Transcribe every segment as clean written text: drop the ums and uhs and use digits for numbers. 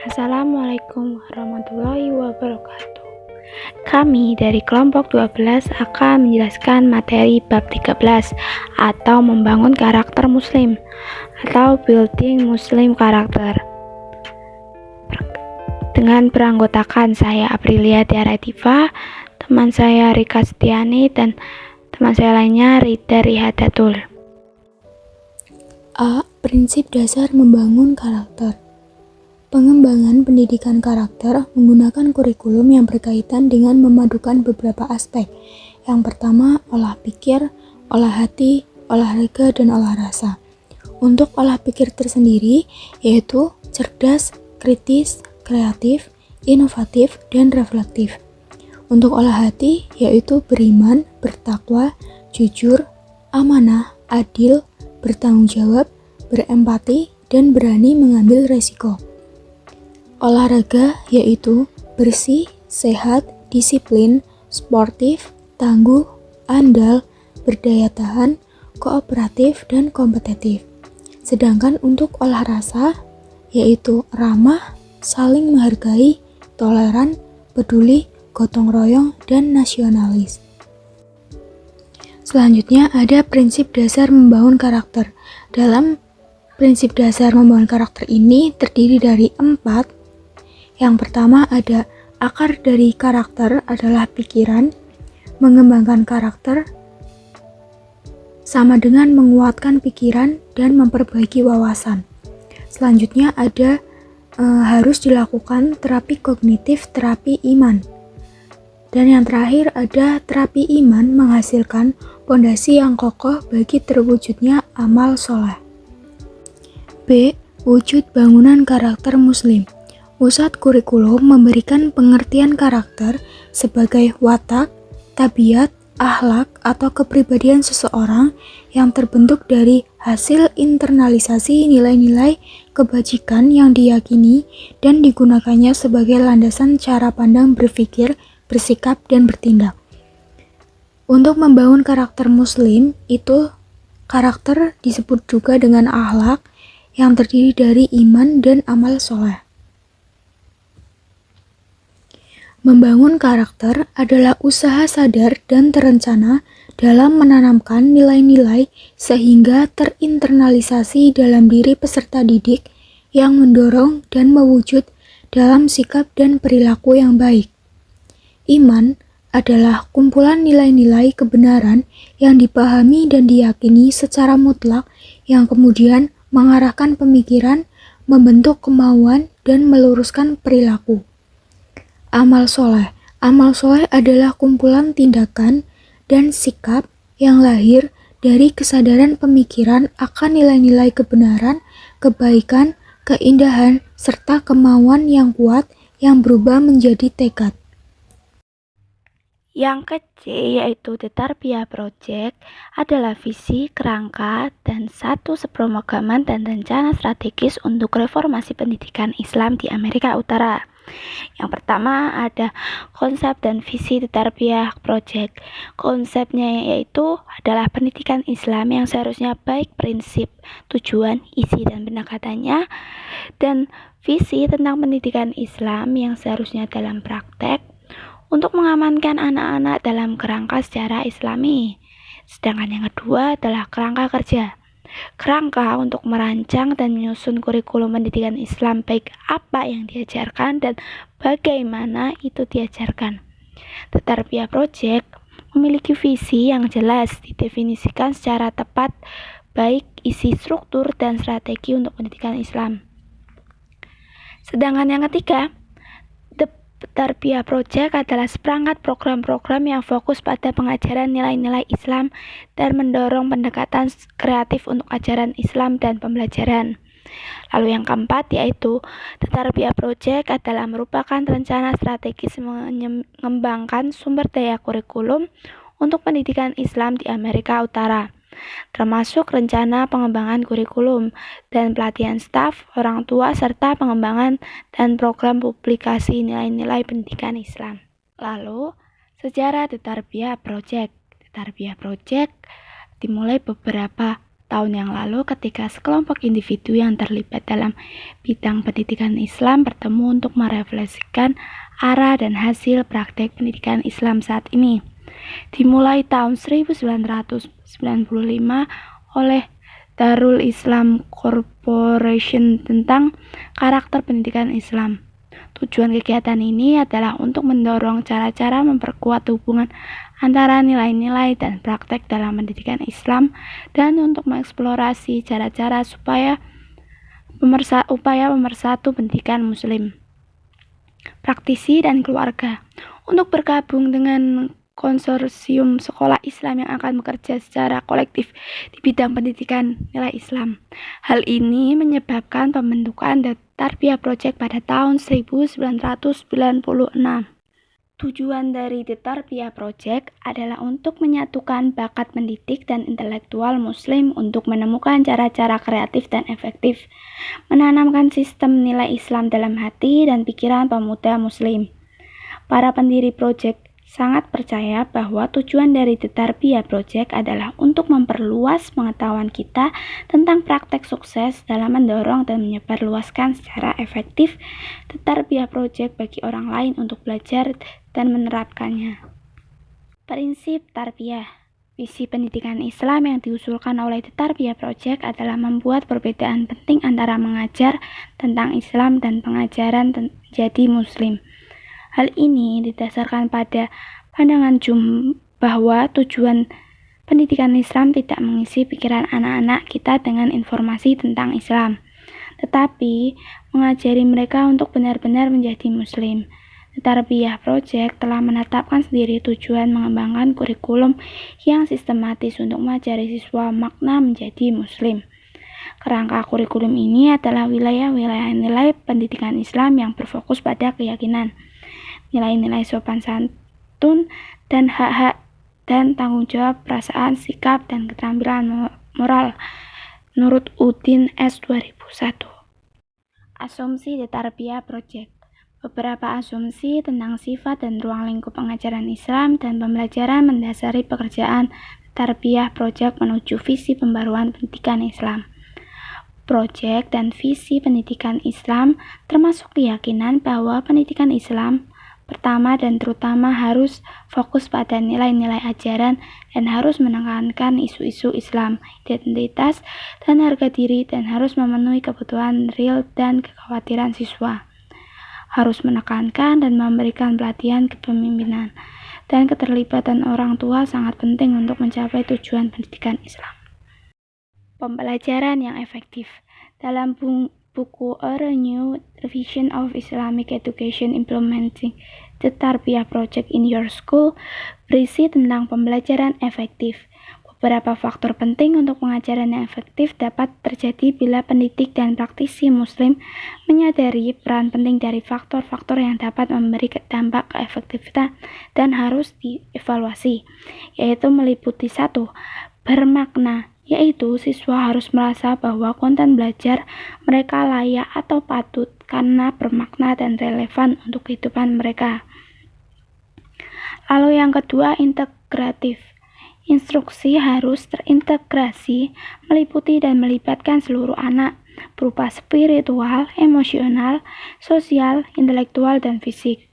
Assalamualaikum warahmatullahi wabarakatuh. Kami dari kelompok 12 akan menjelaskan materi bab 13 atau membangun karakter muslim atau building muslim karakter. Dengan beranggotakan saya Aprilia Tiara Diva, teman saya Rika Setiani, dan teman saya lainnya Rida Rihadatul. A. Prinsip dasar membangun karakter. Pengembangan pendidikan karakter menggunakan kurikulum yang berkaitan dengan memadukan beberapa aspek. Yang pertama, olah pikir, olah hati, olahraga, dan olah rasa. Untuk olah pikir tersendiri, yaitu cerdas, kritis, kreatif, inovatif, dan reflektif. Untuk olah hati, yaitu beriman, bertakwa, jujur, amanah, adil, bertanggung jawab, berempati, dan berani mengambil resiko. Olahraga yaitu bersih, sehat, disiplin, sportif, tangguh, andal, berdaya tahan, kooperatif, dan kompetitif. Sedangkan untuk olah rasa yaitu ramah, saling menghargai, toleran, peduli, gotong royong, dan nasionalis. Selanjutnya ada prinsip dasar membangun karakter. Dalam prinsip dasar membangun karakter ini terdiri dari 4. Yang pertama ada akar dari karakter adalah pikiran. Mengembangkan karakter sama dengan menguatkan pikiran dan memperbaiki wawasan. Selanjutnya ada harus dilakukan terapi kognitif, terapi iman. Dan yang terakhir ada terapi iman menghasilkan pondasi yang kokoh bagi terwujudnya amal soleh. B. Wujud bangunan karakter muslim. Pusat kurikulum memberikan pengertian karakter sebagai watak, tabiat, akhlak, atau kepribadian seseorang yang terbentuk dari hasil internalisasi nilai-nilai kebajikan yang diyakini dan digunakannya sebagai landasan cara pandang berpikir, bersikap, dan bertindak. Untuk membangun karakter muslim, itu karakter disebut juga dengan akhlak yang terdiri dari iman dan amal soleh. Membangun karakter adalah usaha sadar dan terencana dalam menanamkan nilai-nilai sehingga terinternalisasi dalam diri peserta didik yang mendorong dan mewujud dalam sikap dan perilaku yang baik. Iman adalah kumpulan nilai-nilai kebenaran yang dipahami dan diyakini secara mutlak yang kemudian mengarahkan pemikiran, membentuk kemauan, dan meluruskan perilaku. Amal soleh. Amal soleh adalah kumpulan tindakan dan sikap yang lahir dari kesadaran pemikiran akan nilai-nilai kebenaran, kebaikan, keindahan, serta kemauan yang kuat yang berubah menjadi tekad. Yang ke-C yaitu The Tarbiyah Project adalah visi, kerangka, dan satu seprograman dan rencana strategis untuk reformasi pendidikan Islam di Amerika Utara. Yang pertama ada konsep dan visi The Tarbiyah Project. Konsepnya yaitu adalah pendidikan Islam yang seharusnya baik prinsip, tujuan, isi, dan pendekatannya, dan visi tentang pendidikan Islam yang seharusnya dalam praktek untuk mengamankan anak-anak dalam kerangka secara Islami. Sedangkan yang kedua adalah kerangka kerja. Kerangka untuk merancang dan menyusun kurikulum pendidikan Islam, baik apa yang diajarkan dan bagaimana itu diajarkan. The Tarbiyah Project memiliki visi yang jelas, didefinisikan secara tepat, baik isi, struktur, dan strategi untuk pendidikan Islam. Sedangkan yang ketiga, Tarbiyah Project adalah seperangkat program-program yang fokus pada pengajaran nilai-nilai Islam dan mendorong pendekatan kreatif untuk ajaran Islam dan pembelajaran. Lalu yang keempat yaitu The Tarbiyah Project adalah merupakan rencana strategis mengembangkan sumber daya kurikulum untuk pendidikan Islam di Amerika Utara, termasuk rencana pengembangan kurikulum dan pelatihan staf, orang tua, serta pengembangan dan program publikasi nilai-nilai pendidikan Islam. Lalu, sejarah The Tarbiyah Project. The Tarbiyah Project dimulai beberapa tahun yang lalu ketika sekelompok individu yang terlibat dalam bidang pendidikan Islam bertemu untuk merefleksikan arah dan hasil praktek pendidikan Islam saat ini. Dimulai tahun 1995 oleh Darul Islam Corporation tentang karakter pendidikan Islam. Tujuan kegiatan ini adalah untuk mendorong cara-cara memperkuat hubungan antara nilai-nilai dan praktek dalam pendidikan Islam dan untuk mengeksplorasi cara-cara upaya pemersatu pendidikan Muslim, praktisi, dan keluarga untuk bergabung dengan konsorsium sekolah Islam yang akan bekerja secara kolektif di bidang pendidikan nilai Islam. Hal ini menyebabkan pembentukan The Tarbiyah Project pada tahun 1996. Tujuan dari The Tarbiyah Project adalah untuk menyatukan bakat mendidik dan intelektual Muslim untuk menemukan cara-cara kreatif dan efektif, menanamkan sistem nilai Islam dalam hati dan pikiran pemuda Muslim. Para pendiri project sangat percaya bahwa tujuan dari The Tarbiyah Project adalah untuk memperluas pengetahuan kita tentang praktek sukses dalam mendorong dan menyebarluaskan secara efektif The Tarbiyah Project bagi orang lain untuk belajar dan menerapkannya. Prinsip Tarbiyah. Visi pendidikan Islam yang diusulkan oleh The Tarbiyah Project adalah membuat perbedaan penting antara mengajar tentang Islam dan pengajaran menjadi Muslim. Hal ini didasarkan pada pandangan bahwa tujuan pendidikan Islam tidak mengisi pikiran anak-anak kita dengan informasi tentang Islam, tetapi mengajari mereka untuk benar-benar menjadi Muslim. The Tarbiyah Project telah menetapkan sendiri tujuan mengembangkan kurikulum yang sistematis untuk mengajari siswa makna menjadi Muslim. Kerangka kurikulum ini adalah wilayah-wilayah nilai pendidikan Islam yang berfokus pada keyakinan, nilai-nilai sopan santun, dan hak-hak dan tanggung jawab, perasaan, sikap, dan keterampilan moral menurut Udin S. 2001. Asumsi The Tarbiyah Project. Beberapa asumsi tentang sifat dan ruang lingkup pengajaran Islam dan pembelajaran mendasari pekerjaan The Tarbiyah Project menuju visi pembaruan pendidikan Islam. Project dan visi pendidikan Islam termasuk keyakinan bahwa pendidikan Islam pertama dan terutama harus fokus pada nilai-nilai ajaran dan harus menekankan isu-isu Islam, identitas, dan harga diri, dan harus memenuhi kebutuhan real dan kekhawatiran siswa. Harus menekankan dan memberikan pelatihan kepemimpinan, dan keterlibatan orang tua sangat penting untuk mencapai tujuan pendidikan Islam. Pembelajaran yang efektif. Dalam buku A Renewed Revision of Islamic Education Implementing The Tarbiyah Project in Your School berisi tentang pembelajaran efektif. Beberapa faktor penting untuk pengajaran yang efektif dapat terjadi bila pendidik dan praktisi Muslim menyadari peran penting dari faktor-faktor yang dapat memberi dampak keefektifan dan harus dievaluasi, yaitu meliputi 1. Bermakna, yaitu siswa harus merasa bahwa konten belajar mereka layak atau patut karena bermakna dan relevan untuk kehidupan mereka. Lalu yang kedua, integratif. Instruksi harus terintegrasi, meliputi dan melibatkan seluruh anak, berupa spiritual, emosional, sosial, intelektual, dan fisik.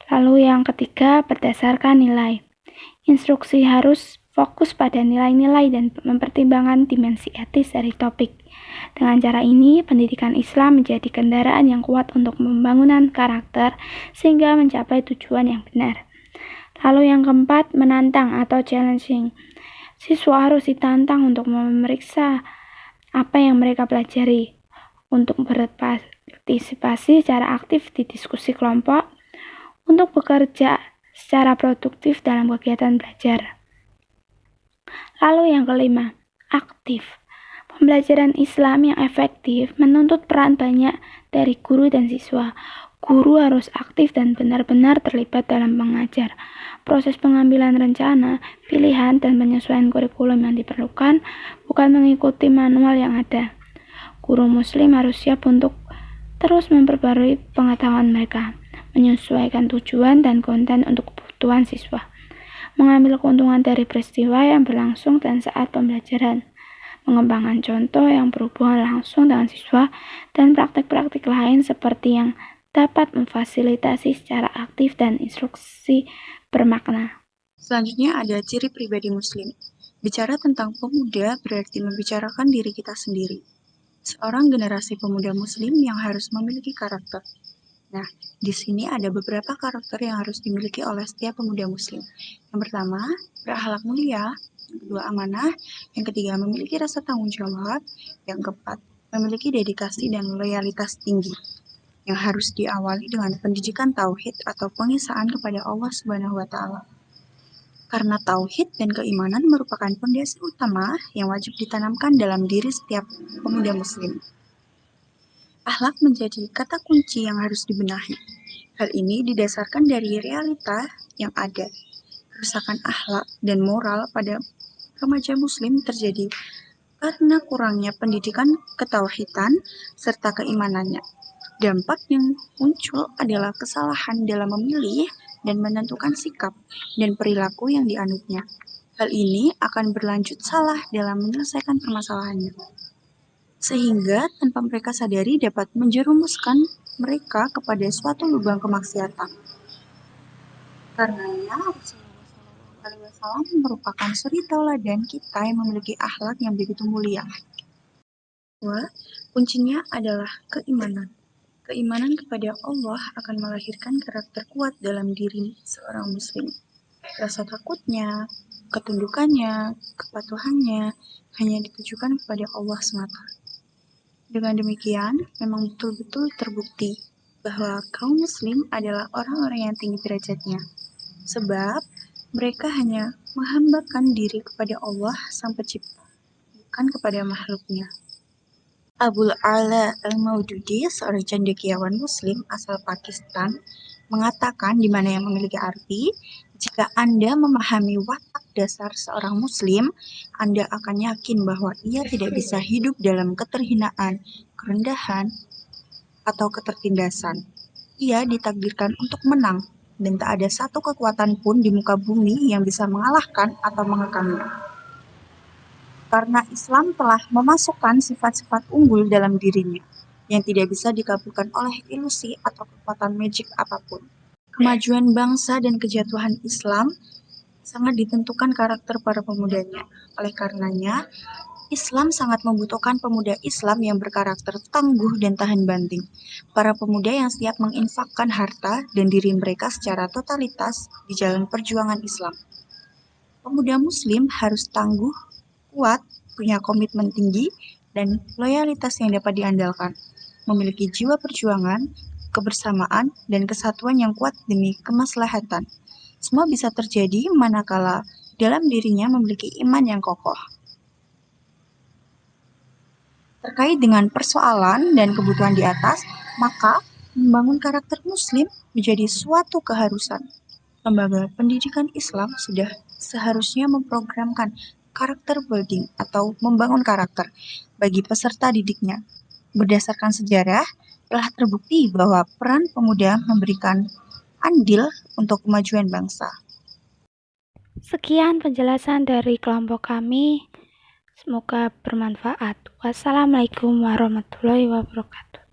Lalu yang ketiga, berdasarkan nilai. Instruksi harus fokus pada nilai-nilai dan mempertimbangkan dimensi etis dari topik. Dengan cara ini, pendidikan Islam menjadi kendaraan yang kuat untuk pembangunan karakter sehingga mencapai tujuan yang benar. Lalu yang keempat, menantang atau challenging. Siswa harus ditantang untuk memeriksa apa yang mereka pelajari, untuk berpartisipasi secara aktif di diskusi kelompok, untuk bekerja secara produktif dalam kegiatan belajar. Lalu yang kelima, aktif. Pembelajaran Islam yang efektif menuntut peran banyak dari guru dan siswa. Guru harus aktif dan benar-benar terlibat dalam mengajar. Proses pengambilan rencana, pilihan, dan penyesuaian kurikulum yang diperlukan bukan mengikuti manual yang ada. Guru Muslim harus siap untuk terus memperbarui pengetahuan mereka, menyesuaikan tujuan dan konten untuk kebutuhan siswa, mengambil keuntungan dari peristiwa yang berlangsung dan saat pembelajaran, mengembangkan contoh yang berhubungan langsung dengan siswa, dan praktik-praktik lain seperti yang dapat memfasilitasi secara aktif dan instruksi bermakna. Selanjutnya ada ciri pribadi Muslim. Bicara tentang pemuda berarti membicarakan diri kita sendiri. Seorang generasi pemuda Muslim yang harus memiliki karakter. Nah, di sini ada beberapa karakter yang harus dimiliki oleh setiap pemuda Muslim. Yang pertama, berakhlak mulia. Yang kedua, amanah. Yang ketiga, memiliki rasa tanggung jawab. Yang keempat, memiliki dedikasi dan loyalitas tinggi. Yang harus diawali dengan pendidikan tauhid atau pengisaan kepada Allah Subhanahu wa Ta'ala. Karena tauhid dan keimanan merupakan fondasi utama yang wajib ditanamkan dalam diri setiap pemuda Muslim. Akhlak menjadi kata kunci yang harus dibenahi. Hal ini didasarkan dari realita yang ada. Kerusakan akhlak dan moral pada remaja Muslim terjadi karena kurangnya pendidikan ketauhidan serta keimanannya. Dampak yang muncul adalah kesalahan dalam memilih dan menentukan sikap dan perilaku yang dianutnya. Hal ini akan berlanjut salah dalam menyelesaikan permasalahannya, sehingga tanpa mereka sadari dapat menjerumuskan mereka kepada suatu lubang kemaksiatan. Karenanya Rasulullah SAW merupakan suri tauladan kita yang memiliki akhlak yang begitu mulia. Kedua, kuncinya adalah keimanan. Keimanan kepada Allah akan melahirkan karakter kuat dalam diri seorang muslim. Rasa takutnya, ketundukannya, kepatuhannya hanya ditujukan kepada Allah semata. Dengan demikian, memang betul-betul terbukti bahwa kaum muslim adalah orang-orang yang tinggi derajatnya. Sebab mereka hanya menghambakan diri kepada Allah Sang Pencipta, bukan kepada makhluknya. Abul A'la Al-Maududi, seorang cendekiawan Muslim asal Pakistan, mengatakan di mana yang memiliki arti, jika Anda memahami watak dasar seorang Muslim, Anda akan yakin bahwa ia tidak bisa hidup dalam keterhinaan, kerendahan, atau ketertindasan. Ia ditakdirkan untuk menang, dan tak ada satu kekuatan pun di muka bumi yang bisa mengalahkan atau mengekamnya. Karena Islam telah memasukkan sifat-sifat unggul dalam dirinya, yang tidak bisa dikabulkan oleh ilusi atau kekuatan magic apapun. Kemajuan bangsa dan kejatuhan Islam sangat ditentukan karakter para pemudanya. Oleh karenanya, Islam sangat membutuhkan pemuda Islam yang berkarakter tangguh dan tahan banting. Para pemuda yang siap menginfakkan harta dan diri mereka secara totalitas di jalan perjuangan Islam. Pemuda Muslim harus tangguh, kuat, punya komitmen tinggi, dan loyalitas yang dapat diandalkan, memiliki jiwa perjuangan, kebersamaan, dan kesatuan yang kuat demi kemaslahatan. Semua bisa terjadi manakala dalam dirinya memiliki iman yang kokoh. Terkait dengan persoalan dan kebutuhan di atas, maka membangun karakter Muslim menjadi suatu keharusan. Lembaga pendidikan Islam sudah seharusnya memprogramkan karakter building atau membangun karakter bagi peserta didiknya. Berdasarkan sejarah, telah terbukti bahwa peran pemuda memberikan andil untuk kemajuan bangsa. Sekian penjelasan dari kelompok kami. Semoga bermanfaat. Wassalamualaikum warahmatullahi wabarakatuh.